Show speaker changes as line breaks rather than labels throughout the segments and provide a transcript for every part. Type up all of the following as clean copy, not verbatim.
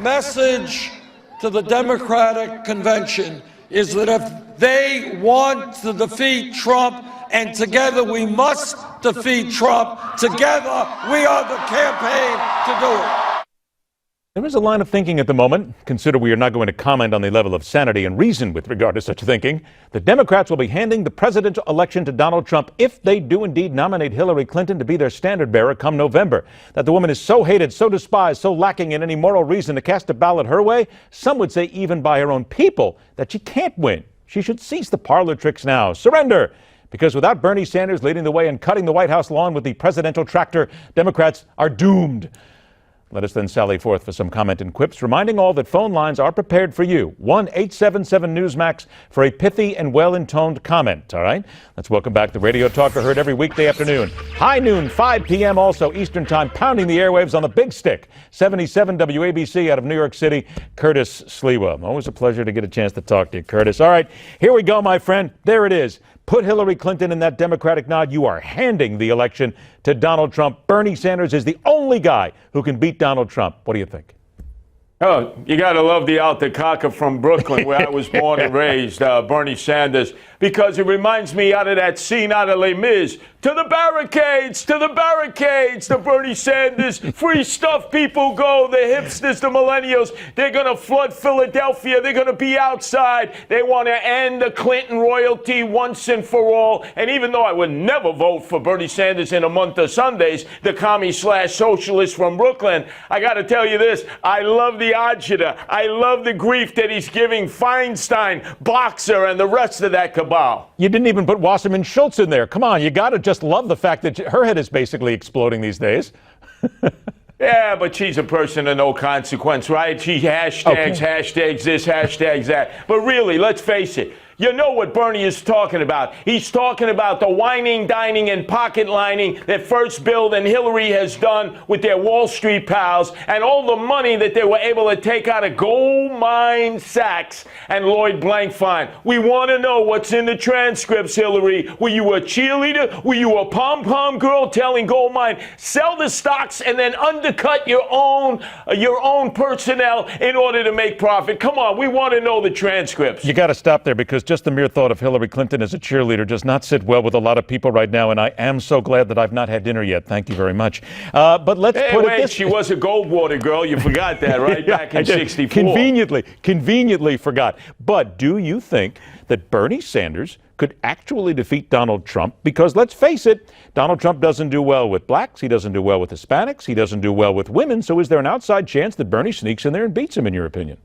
message to the Democratic convention is that if they want to defeat Trump, and together we must defeat Trump, together we are the campaign to do it.
There is a line of thinking at the moment. Consider we are not going to comment on the level of sanity and reason with regard to such thinking. The Democrats will be handing the presidential election to Donald Trump if they do indeed nominate Hillary Clinton to be their standard bearer come November. That the woman is so hated, so despised, so lacking in any moral reason to cast a ballot her way, some would say even by her own people, that she can't win. She should cease the parlor tricks now. Surrender! Because without Bernie Sanders leading the way and cutting the White House lawn with the presidential tractor, Democrats are doomed. Let us then sally forth for some comment and quips, reminding all that phone lines are prepared for you. 1-877-Newsmax for a pithy and well-intoned comment, all right? Let's welcome back the radio talker heard every weekday afternoon. High noon, 5 p.m. also Eastern Time, pounding the airwaves on the big stick. 77 WABC out of New York City, Curtis Sliwa. Always a pleasure to get a chance to talk to you, Curtis. All right, here we go, my friend. There it is. Put Hillary Clinton in that Democratic nod. You are handing the election to Donald Trump. Bernie Sanders is the only guy who can beat Donald Trump. What do you think?
Oh, you got to love the Altacaca from Brooklyn, where I was born and raised, Bernie Sanders, because it reminds me out of that scene out of Les Mis. To the barricades, the Bernie Sanders, free stuff people go, the hipsters, the millennials, they're going to flood Philadelphia, they're going to be outside, they want to end the Clinton royalty once and for all, and even though I would never vote for Bernie Sanders in a month of Sundays, the commie/socialist from Brooklyn, I got to tell you this, I love the agita, I love the grief that he's giving Feinstein, Boxer, and the rest of that cabal.
You didn't even put Wasserman Schultz in there. Come on, you got to just love the fact that her head is basically exploding these days.
Yeah, but she's a person of no consequence, right? She hashtags this, hashtags that. But really, let's face it. You know what Bernie is talking about. He's talking about the whining, dining, and pocket lining that First Bill and Hillary has done with their Wall Street pals and all the money that they were able to take out of Goldman Sachs and Lloyd Blankfein. We want to know what's in the transcripts, Hillary. Were you a cheerleader? Were you a pom-pom girl telling Goldman, sell the stocks and then undercut your own personnel in order to make profit? Come on, we want to know the transcripts.
You got to stop there, because just the mere thought of Hillary Clinton as a cheerleader does not sit well with a lot of people right now, and I am so glad that I've not had dinner yet. Thank you very much. But let's put it this.
She was a Goldwater girl. You forgot that, right?
Yeah,
back in '64.
Conveniently forgot. But do you think that Bernie Sanders could actually defeat Donald Trump? Because let's face it, Donald Trump doesn't do well with blacks. He doesn't do well with Hispanics. He doesn't do well with women. So is there an outside chance that Bernie sneaks in there and beats him, in your opinion?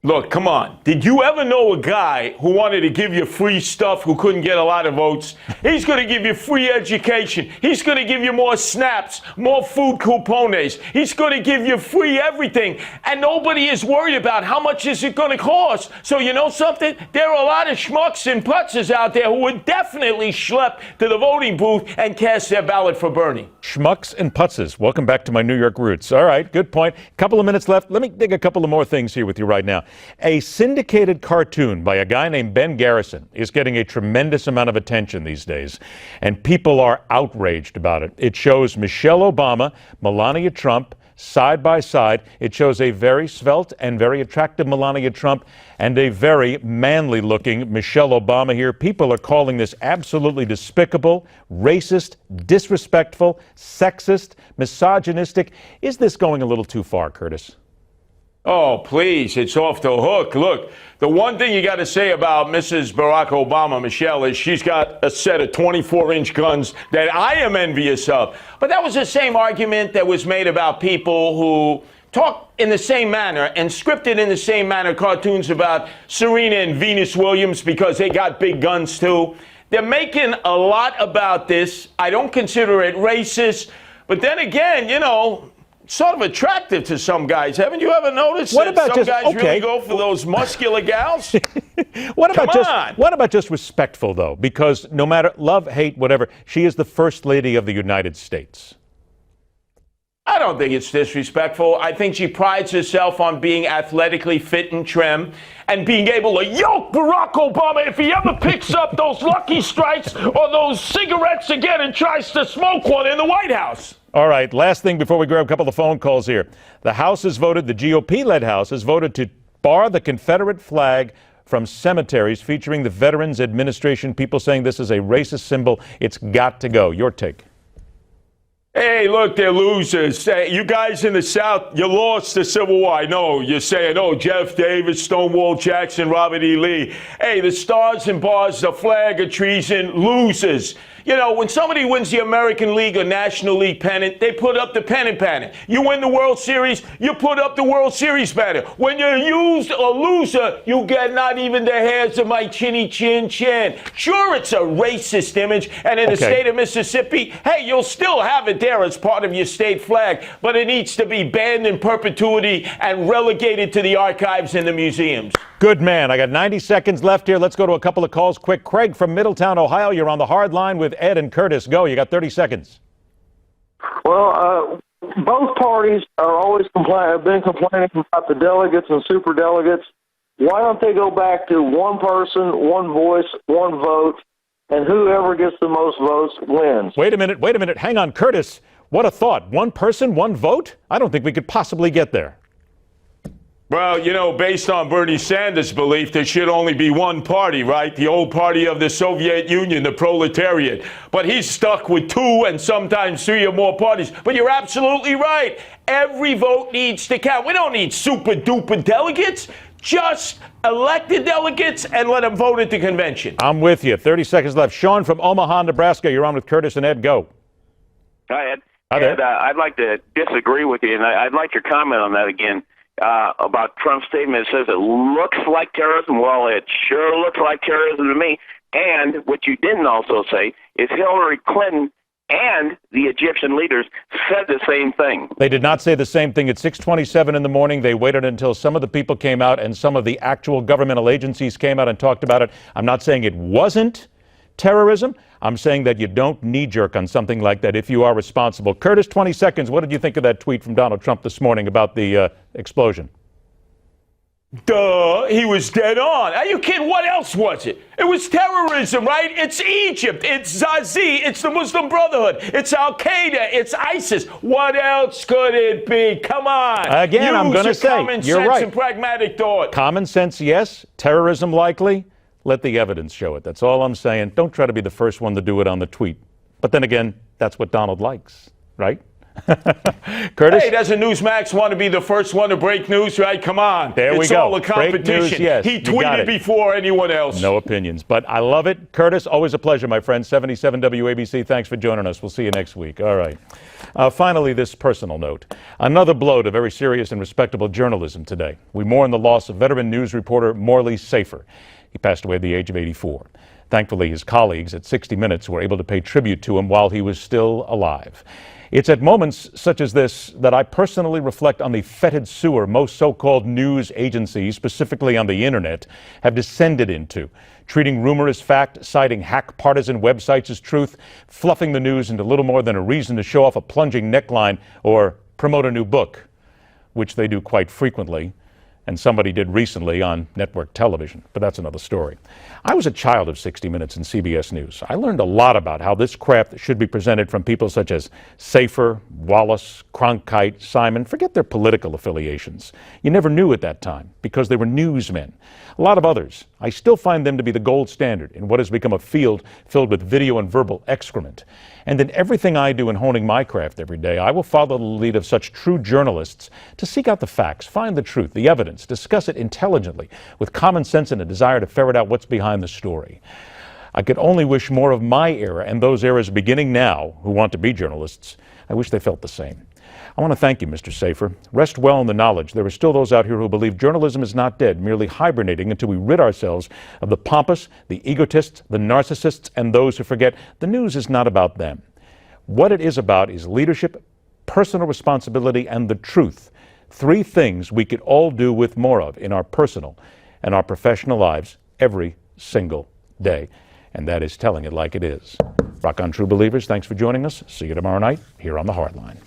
Look, come on. Did you ever know a guy who wanted to give you free stuff who couldn't get a lot of votes? He's going to give you free education. He's going to give you more snaps, more food coupones. He's going to give you free everything. And nobody is worried about how much is it going to cost. So you know something? There are a lot of schmucks and putzes out there who would definitely schlep to the voting booth and cast their ballot for Bernie.
Schmucks and putzes. Welcome back to my New York roots. All right, good point. Couple of minutes left. Let me dig a couple of more things here with you right now. A syndicated cartoon by a guy named Ben Garrison is getting a tremendous amount of attention these days, and people are outraged about it. It shows Michelle Obama, Melania Trump, side by side. It shows a very svelte and very attractive Melania Trump and a very manly-looking Michelle Obama here. People are calling this absolutely despicable, racist, disrespectful, sexist, misogynistic. Is this going a little too far, Curtis?
Oh, please, it's off the hook. Look, the one thing you got to say about Mrs. Barack Obama, Michelle, is she's got a set of 24-inch guns that I am envious of. But that was the same argument that was made about people who talk in the same manner and scripted in the same manner cartoons about Serena and Venus Williams because they got big guns, too. They're making a lot about this. I don't consider it racist. But then again, you know, sort of attractive to some guys. Haven't you ever noticed that some guys really go for those muscular gals?
What about just respectful, though? Because no matter love, hate, whatever, she is the First Lady of the United States.
I don't think it's disrespectful. I think she prides herself on being athletically fit and trim and being able to yoke Barack Obama if he ever picks up those Lucky Strikes or those cigarettes again and tries to smoke one in the White House.
All right, last thing before we grab a couple of phone calls here. The House has voted, the GOP-led House has voted to bar the Confederate flag from cemeteries featuring the Veterans Administration. People saying this is a racist symbol. It's got to go. Your take.
Hey, look, they're losers. You guys in the South, you lost the Civil War. I know you're saying, oh, Jeff Davis, Stonewall Jackson, Robert E. Lee. Hey, the stars and bars, the flag of treason, losers. You know, when somebody wins the American League or National League pennant, they put up the pennant. You win the World Series, you put up the World Series banner. When you're used or loser, you get not even the hairs of my chinny chin chin. Sure, it's a racist image, and in the state of Mississippi, hey, you'll still have it there as part of your state flag, but it needs to be banned in perpetuity and relegated to the archives and the museums.
Good man. I got 90 seconds left here. Let's go to a couple of calls quick. Craig from Middletown, Ohio. You're on the hard line with Ed and Curtis. Go. You got 30 seconds.
Well, both parties are always have been complaining about the delegates and super delegates. Why don't they go back to one person, one voice, one vote, and whoever gets the most votes wins?
Wait a minute. Hang on, Curtis. What a thought. One person, one vote? I don't think we could possibly get there.
Well, you know, based on Bernie Sanders' belief, there should only be one party, right? The old party of the Soviet Union, the proletariat. But he's stuck with two and sometimes three or more parties. But you're absolutely right. Every vote needs to count. We don't need super-duper delegates. Just elected delegates and let them vote at the convention.
I'm with you. 30 seconds left. Sean from Omaha, Nebraska. You're on with Curtis and Ed. Go.
Hi, Ed.
Hi there.
Ed, I'd like to disagree with you, and I'd like your comment on that again. About Trump's statement. It says it looks like terrorism. Well, it sure looks like terrorism to me. And what you didn't also say is Hillary Clinton and the Egyptian leaders said the same thing.
They did not say the same thing at 6:27 in the morning. They waited until some of the people came out and some of the actual governmental agencies came out and talked about it. I'm not saying it wasn't terrorism. I'm saying that you don't knee-jerk on something like that if you are responsible. Curtis, 20 seconds. What did you think of that tweet from Donald Trump this morning about the explosion?
Duh, he was dead on. Are you kidding? What else was it? It was terrorism, right? It's Egypt. It's Zazi. It's the Muslim Brotherhood. It's Al-Qaeda. It's ISIS. What else could it be? Come on.
Again, I'm going to say,
common
you're
sense
right.
and pragmatic thought.
Common sense, yes. Terrorism, likely. Let the evidence show it. That's all I'm saying. Don't try to be the first one to do it on the tweet. But then again, that's what Donald likes, right? Curtis?
Hey, doesn't Newsmax want to be the first one to break news, right? Come on.
There we go.
It's all a
Break
competition.
news, yes.
He
You got
tweeted
it.
before anyone else.
No opinions, but I love it. Curtis, always a pleasure, my friend. 77 WABC, thanks for joining us. We'll see you next week. All right. Finally, this personal note. Another blow to very serious and respectable journalism today. We mourn the loss of veteran news reporter Morley Safer. He passed away at the age of 84. Thankfully, his colleagues at 60 Minutes were able to pay tribute to him while he was still alive. It's at moments such as this that I personally reflect on the fetid sewer most so-called news agencies, specifically on the internet, have descended into, treating rumor as fact, citing hack partisan websites as truth, fluffing the news into little more than a reason to show off a plunging neckline or promote a new book, which they do quite frequently. And somebody did recently on network television, but that's another story. I was a child of 60 Minutes and CBS News. I learned a lot about how this craft should be presented from people such as Safer, Wallace, Cronkite, Simon. Forget their political affiliations. You never knew at that time because they were newsmen. A lot of others. I still find them to be the gold standard in what has become a field filled with video and verbal excrement. And in everything I do in honing my craft every day, I will follow the lead of such true journalists to seek out the facts, find the truth, the evidence, discuss it intelligently with common sense and a desire to ferret out what's behind the story. I could only wish more of my era and those eras beginning now who want to be journalists. I wish they felt the same. I want to thank you, Mr. Safer. Rest well in the knowledge there are still those out here who believe journalism is not dead, merely hibernating until we rid ourselves of the pompous, the egotists, the narcissists, and those who forget the news is not about them. What it is about is leadership, personal responsibility, and the truth. Three things we could all do with more of in our personal and our professional lives every single day. And that is telling it like it is. Rock on, true believers. Thanks for joining us. See you tomorrow night here on The Hardline.